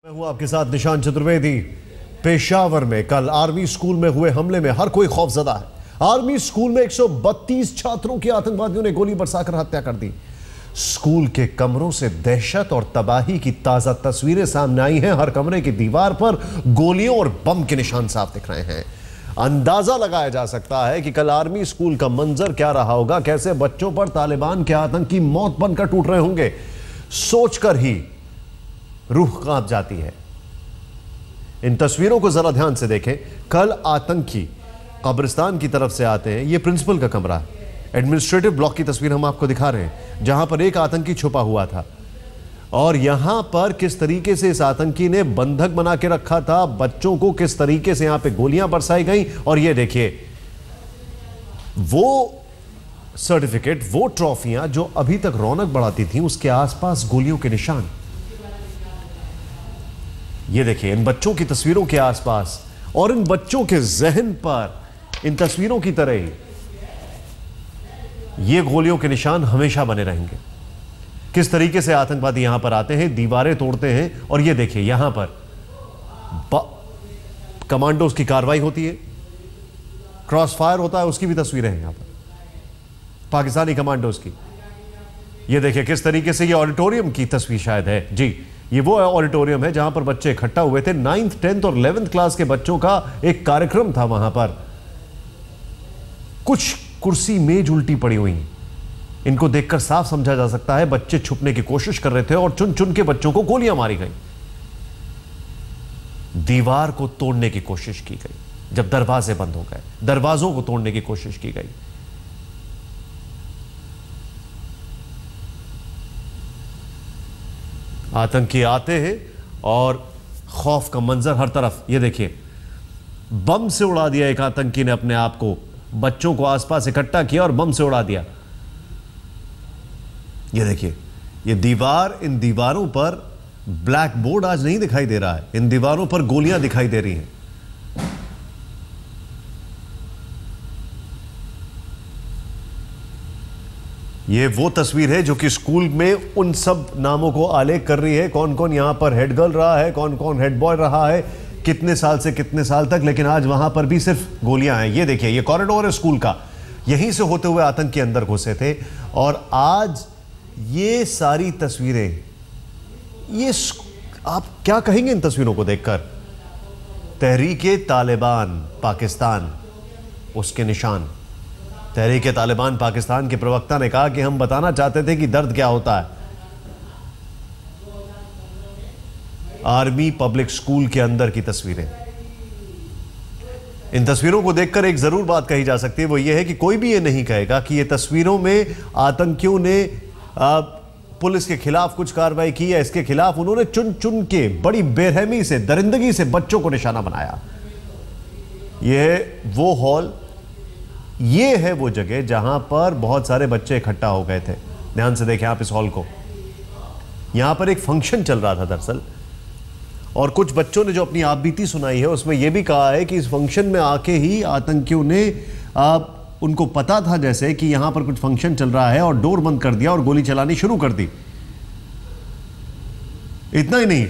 मैं हूं आपके साथ निशान चतुर्वेदी। पेशावर में कल आर्मी स्कूल में हुए हमले में हर कोई खौफजदा है। आर्मी स्कूल में 132 छात्रों की आतंकवादियों ने गोली बरसाकर हत्या कर दी। स्कूल के कमरों से दहशत और तबाही की ताजा तस्वीरें सामने आई हैं। हर कमरे की दीवार पर गोलियों और बम के निशान साफ दिख रहे हैं। अंदाजा लगाया जा सकता है कि कल आर्मी स्कूल का मंजर क्या रहा होगा, कैसे बच्चों पर तालिबान के आतंक की मौत बनकर टूट रहे होंगे। सोचकर ही रूह कांप जाती है। इन तस्वीरों को जरा ध्यान से देखें। कल आतंकी कब्रिस्तान की तरफ से आते हैं। यह प्रिंसिपल का कमरा है। एडमिनिस्ट्रेटिव ब्लॉक की तस्वीर हम आपको दिखा रहे हैं, जहां पर एक आतंकी छुपा हुआ था और यहां पर किस तरीके से इस आतंकी ने बंधक बना के रखा था। बच्चों को किस तरीके से यहां पे गोलियां बरसाई गई। और ये देखिए वो सर्टिफिकेट, वो ट्रॉफियां जो अभी तक रौनक बढ़ाती थी, उसके आसपास गोलियों के निशान। ये देखिए इन बच्चों की तस्वीरों के आसपास और इन बच्चों के जहन पर इन तस्वीरों की तरह ही ये गोलियों के निशान हमेशा बने रहेंगे। किस तरीके से आतंकवादी यहां पर आते हैं, दीवारें तोड़ते हैं। और ये देखिए यहां पर कमांडोज की कार्रवाई होती है, क्रॉस फायर होता है, उसकी भी तस्वीरें हैं यहां पर पाकिस्तानी कमांडोज की। ये देखिए किस तरीके से ये ऑडिटोरियम की तस्वीर शायद है जी, ये वो ऑडिटोरियम है जहां पर बच्चे इकट्ठा हुए थे। 9th, 10th और 11th क्लास के बच्चों का एक कार्यक्रम था वहां पर। कुछ कुर्सी मेज उल्टी पड़ी हुई। इनको देखकर साफ समझा जा सकता है बच्चे छुपने की कोशिश कर रहे थे और चुन चुन के बच्चों को गोलियां मारी गई। दीवार को तोड़ने की कोशिश की गई। जब दरवाजे बंद हो गए, दरवाजों को तोड़ने की कोशिश की गई। आतंकी आते हैं और खौफ का मंजर हर तरफ। ये देखिए बम से उड़ा दिया एक आतंकी ने अपने आप को, बच्चों को आसपास इकट्ठा किया और बम से उड़ा दिया। ये देखिए ये दीवार, इन दीवारों पर ब्लैक बोर्ड आज नहीं दिखाई दे रहा है, इन दीवारों पर गोलियां दिखाई दे रही हैं। ये वो तस्वीर है जो कि स्कूल में उन सब नामों को आलेख कर रही है। कौन कौन यहां पर हेड गर्ल रहा है, कौन कौन हेड बॉय रहा है, कितने साल से कितने साल तक। लेकिन आज वहां पर भी सिर्फ गोलियां हैं। ये देखिए ये कॉरिडोर है स्कूल का, यहीं से होते हुए आतंकी अंदर घुसे थे। और आज ये सारी तस्वीरें, ये आप क्या कहेंगे इन तस्वीरों को देखकर? तहरीके तालिबान पाकिस्तान, उसके निशान। तहरीके तालिबान पाकिस्तान के प्रवक्ता ने कहा कि हम बताना चाहते थे कि दर्द क्या होता है। आर्मी पब्लिक स्कूल के अंदर की तस्वीरें। इन तस्वीरों को देखकर एक जरूर बात कही जा सकती है, वो ये है कि कोई भी ये नहीं कहेगा कि ये तस्वीरों में आतंकियों ने पुलिस के खिलाफ कुछ कार्रवाई की है। इसके खिलाफ उन्होंने चुन चुन के बड़ी बेरहमी से, दरिंदगी से बच्चों को निशाना बनाया। यह वो हॉल, ये है वो जगह जहां पर बहुत सारे बच्चे इकट्ठा हो गए थे। ध्यान से देखें आप इस हॉल को। यहां पर एक फंक्शन चल रहा था दरअसल, और कुछ बच्चों ने जो अपनी आपबीती सुनाई है उसमें यह भी कहा है कि इस फंक्शन में आके ही आतंकियों ने उनको पता था जैसे कि यहां पर कुछ फंक्शन चल रहा है, और डोर बंद कर दिया और गोली चलानी शुरू कर दी। इतना ही नहीं,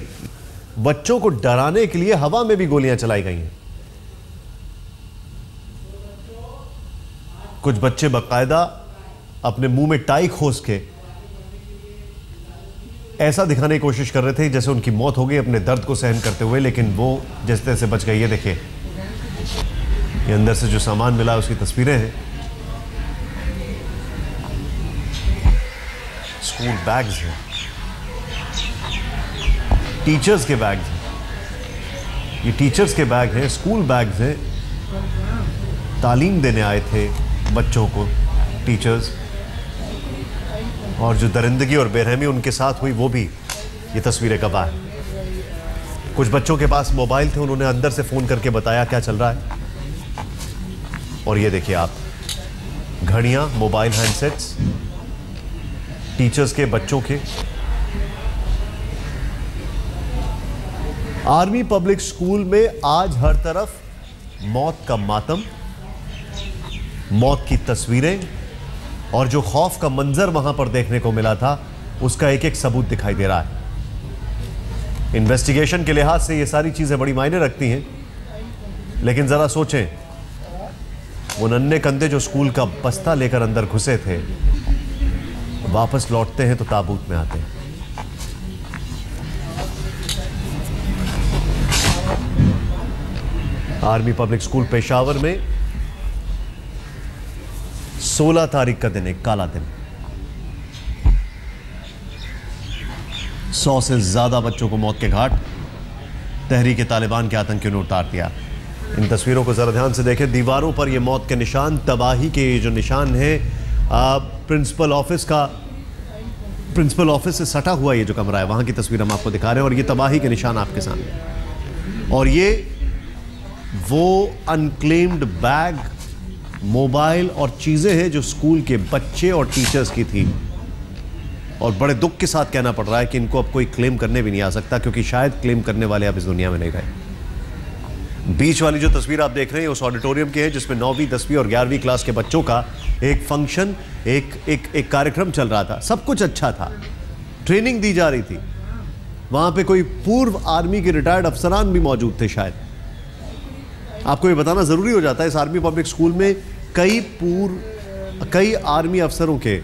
बच्चों को डराने के लिए हवा में भी गोलियां चलाई गई हैं। कुछ बच्चे बकायदा अपने मुंह में टाई खोस के ऐसा दिखाने की कोशिश कर रहे थे जैसे उनकी मौत हो गई अपने दर्द को सहन करते हुए, लेकिन वो जैसे तैसे बच गए। ये देखिए ये अंदर से जो सामान मिला उसकी तस्वीरें हैं। स्कूल बैग्स हैं, टीचर्स के बैग्स हैं। ये टीचर्स के बैग हैं, स्कूल बैग्स हैं। तालीम देने आए थे बच्चों को टीचर्स, और जो दरिंदगी और बेरहमी उनके साथ हुई वो भी ये तस्वीरें गवाह है। कुछ बच्चों के पास मोबाइल थे, उन्होंने अंदर से फोन करके बताया क्या चल रहा है। और ये देखिए आप, घड़ियां, मोबाइल हैंडसेट्स टीचर्स के, बच्चों के। आर्मी पब्लिक स्कूल में आज हर तरफ मौत का मातम, मौत की तस्वीरें, और जो खौफ का मंजर वहां पर देखने को मिला था उसका एक एक सबूत दिखाई दे रहा है। इन्वेस्टिगेशन के लिहाज से ये सारी चीजें बड़ी मायने रखती हैं, लेकिन जरा सोचें, वो नन्हे कंधे जो स्कूल का बस्ता लेकर अंदर घुसे थे, वापस लौटते हैं तो ताबूत में आते हैं। आर्मी पब्लिक स्कूल पेशावर में 16 तारीख का दिन, एक काला दिन। 100 से ज्यादा बच्चों को मौत के घाट तहरीक तालिबान के आतंकियों ने उतार दिया। इन तस्वीरों को जरा ध्यान से देखें। दीवारों पर ये मौत के निशान, तबाही के जो निशान है, प्रिंसिपल ऑफिस से सटा हुआ ये जो कमरा है, वहां की तस्वीर हम आपको दिखा रहे हैं, और ये तबाही के निशान आपके सामने। और ये वो अनक्लेम्ड बैग, मोबाइल और चीजें हैं जो स्कूल के बच्चे और टीचर्स की थी, और बड़े दुख के साथ कहना पड़ रहा है कि इनको अब कोई क्लेम करने भी नहीं आ सकता, क्योंकि शायद क्लेम करने वाले अब इस दुनिया में नहीं रहे। बीच वाली जो तस्वीर आप देख रहे हैं उस ऑडिटोरियम की है जिसमें 9वीं, 10वीं और 11वीं क्लास के बच्चों का एक फंक्शन, एक कार्यक्रम चल रहा था। सब कुछ अच्छा था, ट्रेनिंग दी जा रही थी। वहां पे कोई पूर्व आर्मी के रिटायर्ड अफसरान भी मौजूद थे। शायद आपको ये बताना जरूरी हो जाता है, इस आर्मी पब्लिक स्कूल में कई आर्मी अफसरों के,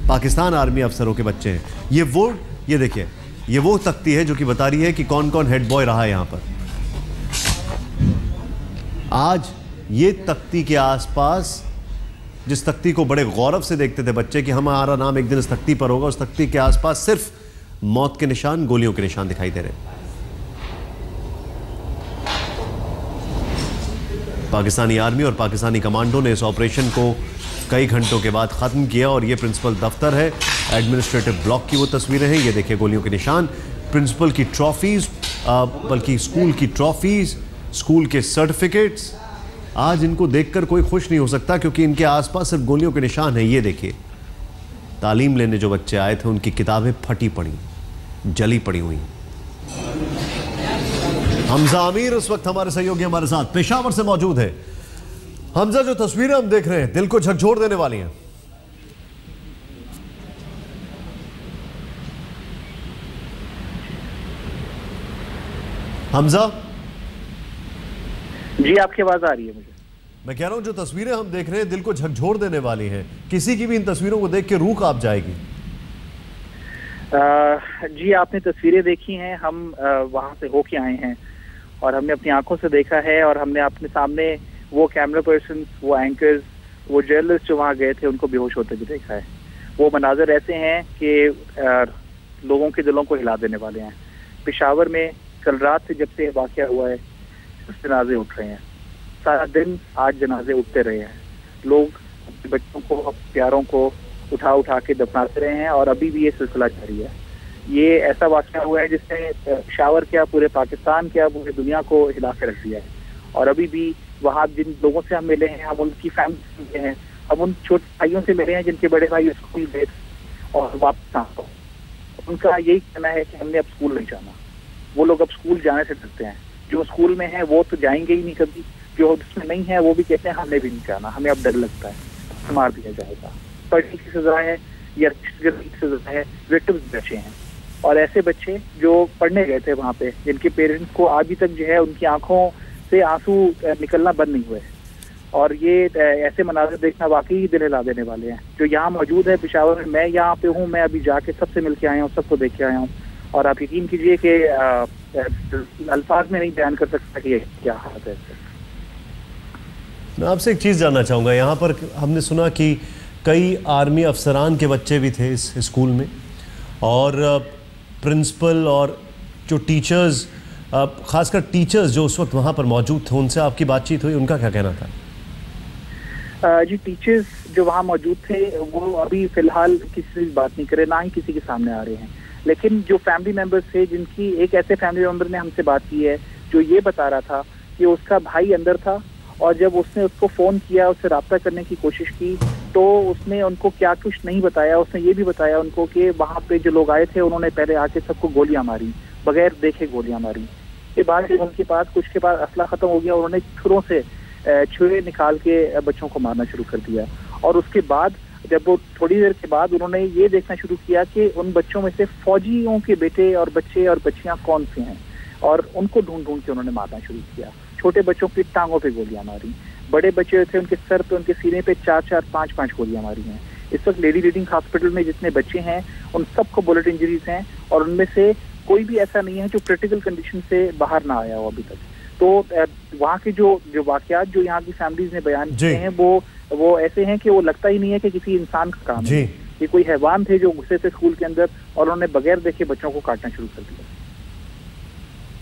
पाकिस्तान आर्मी अफसरों के बच्चे हैं। ये देखिए, ये वो तख्ती है जो कि बता रही है कि कौन कौन हेड बॉय रहा है यहां पर। आज ये तख्ती के आसपास, जिस तख्ती को बड़े गौरव से देखते थे बच्चे कि हमारा नाम एक दिन इस तख्ती पर होगा, उस तख्ती के आसपास सिर्फ मौत के निशान, गोलियों के निशान दिखाई दे रहे हैं। पाकिस्तानी आर्मी और पाकिस्तानी कमांडो ने इस ऑपरेशन को कई घंटों के बाद ख़त्म किया, और ये प्रिंसिपल दफ्तर है, एडमिनिस्ट्रेटिव ब्लॉक की वो तस्वीरें हैं। ये देखिए गोलियों के निशान, प्रिंसिपल की ट्रॉफीज, बल्कि स्कूल की ट्रॉफीज, स्कूल के सर्टिफिकेट्स। आज इनको देखकर कोई खुश नहीं हो सकता क्योंकि इनके आसपास सिर्फ गोलियों के निशान हैं। ये देखिए, तालीम लेने जो बच्चे आए थे उनकी किताबें फटी पड़ी, जली पड़ी हुई। हमजा आमिर इस वक्त हमारे सहयोगी हमारे साथ पेशावर से मौजूद है। हमजा, जो तस्वीरें हम देख रहे हैं दिल को झकझोर देने वाली हैं। हमजा जी, आपकी आवाज आ रही है मुझे। मैं कह रहा हूं जो तस्वीरें हम देख रहे हैं दिल को झकझोर देने वाली हैं। किसी की भी इन तस्वीरों को देख के रूह कांप जाएगी। जी, आपने तस्वीरें देखी हैं, हम वहां से होके आए हैं और हमने अपनी आंखों से देखा है, और हमने अपने सामने वो कैमरा पर्सन, वो एंकर्स, वो जर्नलिस्ट जो वहाँ गए थे उनको बेहोश होते भी देखा है। वो मनाजर ऐसे हैं कि लोगों के दिलों को हिला देने वाले हैं। पेशावर में कल रात से जब से वाक़या हुआ है, जनाजे उठ रहे हैं। सारा दिन आज जनाजे उठते रहे हैं। लोग अपने बच्चों को, अपने प्यारों को उठा के दफनाते रहे हैं, और अभी भी ये सिलसिला जारी है। ये ऐसा वाक़या हुआ है जिसने पेशावर क्या, पूरे पाकिस्तान क्या, पूरी दुनिया को हिला के रख दिया है। और अभी भी वहाँ जिन लोगों से हम मिले हैं, हम उनकी फैमिली से मिले हैं, हम उन छोटे भाइयों से मिले हैं जिनके बड़े भाई स्कूल गए और वापस आ गए। उनका यही कहना है कि हमने अब स्कूल नहीं जाना। वो लोग अब स्कूल जाने से डरते हैं। जो स्कूल में है वो तो जाएंगे ही नहीं कभी, जो उसमें नहीं है वो भी कहते हैं हमने भी नहीं जाना, हमें अब डर लगता है, मार दिया जाएगा। पढ़ने की सजा है या की सजा है, विक्टिम्स बचे हैं। और ऐसे बच्चे जो पढ़ने गए थे वहाँ पे, जिनके पेरेंट्स को अभी तक जो है उनकी आंखों से आंसू निकलना बंद नहीं हुए, और ये ऐसे मनाज़र देखना वाकई दिल हिला देने वाले हैं। जो यहाँ मौजूद है पेशावर में, मैं यहाँ पे हूँ, मैं अभी जाके सबसे मिल के आया हूँ, सबको देख के आया हूँ, और आप यकीन कीजिए कि अल्फाज में नहीं बयान कर सकता कि ये क्या हालत है। मैं आपसे एक चीज़ जानना चाहूँगा, यहाँ पर हमने सुना कि कई आर्मी अफसरान के बच्चे भी थे इस स्कूल में, और प्रिंसिपल और जो टीचर्स, खासकर टीचर्स जो उस वक्त वहाँ पर मौजूद थे, उनसे आपकी बातचीत हुई, उनका क्या कहना था? जी, टीचर्स जो वहाँ मौजूद थे वो अभी फिलहाल किसी से बात नहीं करे, ना ही किसी के सामने आ रहे हैं। लेकिन जो फैमिली मेंबर्स थे, जिनकी एक ऐसे फैमिली मेंबर ने हमसे बात की है जो ये बता रहा था कि उसका भाई अंदर था, और जब उसने उसको फ़ोन किया, उससे रब्ता करने की कोशिश की, तो उसने उनको क्या कुछ नहीं बताया। उसने ये भी बताया उनको कि वहाँ पे जो लोग आए थे उन्होंने पहले आके सबको गोलियां मारी, बगैर देखे गोलियां मारी। के बाद जब उनके पास कुछ के बाद असला ख़त्म हो गया, उन्होंने छुरों से छुरे निकाल के बच्चों को मारना शुरू कर दिया। और उसके बाद जब वो थोड़ी देर के बाद उन्होंने ये देखना शुरू किया कि उन बच्चों में से फौजियों के बेटे और बच्चे और बच्चियां कौन से हैं, और उनको ढूंढ ढूंढ के उन्होंने मारना शुरू किया। छोटे बच्चों की टांगों पे गोलियां मारी, बड़े बच्चे थे उनके सर पे, उनके सीने पे 4-4, 5-5 गोलियां मारी हैं। इस वक्त लेडी रीडिंग हॉस्पिटल में जितने बच्चे हैं उन सबको बुलेट इंजरीज हैं, और उनमें से कोई भी ऐसा नहीं है जो क्रिटिकल कंडीशन से बाहर ना आया हो अभी तक। तो वहाँ के जो वाकयात जो यहाँ की फैमिलीज ने बयान किए हैं वो ऐसे हैं कि वो लगता ही नहीं है कि किसी इंसान का काम है। ये कोई हैवान थे जो घुसे थे स्कूल के अंदर और उन्होंने बगैर देखे बच्चों को काटना शुरू कर दिया।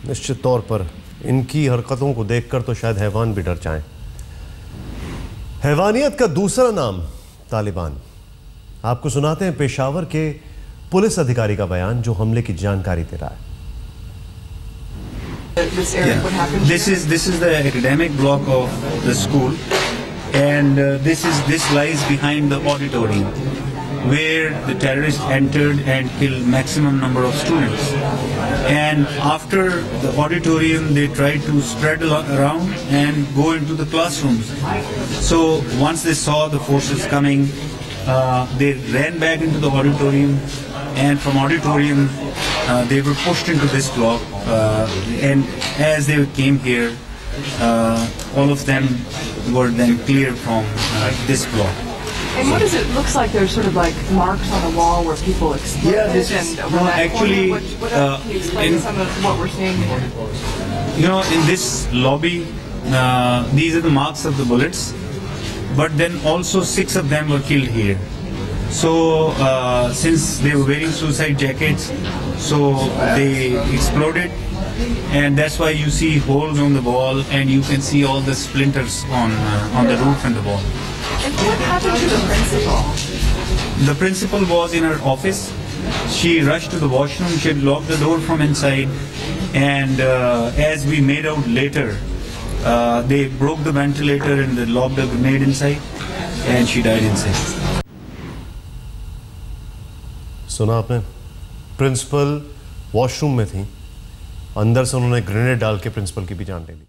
निश्चित तौर पर इनकी हरकतों को देखकर तो शायद हैवान भी डर जाएं। हैवानियत का दूसरा नाम तालिबान। आपको सुनाते हैं पेशावर के पुलिस अधिकारी का बयान जो हमले की जानकारी दे रहा है। This is the academic block of the school, and this lies behind the auditorium where the terrorists entered and killed maximum number of students. And after the auditorium, they tried to spread around and go into the classrooms. So once they saw the forces coming, they ran back into the auditorium, and from auditorium they were pushed into this block, and as they came here, all of them were then cleared from this block. And what does it looks like? There's sort of like marks on the wall where people exploded. Yeah, this is actually can you explain some of what we're seeing here? You know, in this lobby, these are the marks of the bullets, but then also 6 of them were killed here. So since they were wearing suicide jackets, so they exploded, and that's why you see holes on the wall, and you can see all the splinters on the roof and the wall. And what happened to the principal? The principal was in her office. She rushed to the washroom. She had locked the door from inside, and as we made out later, they broke the ventilator and they locked a grenade inside, and she died inside. सुना आपने? Principal washroom में थी, अंदर से उन्होंने grenade डाल के principal की भी जान ले ली।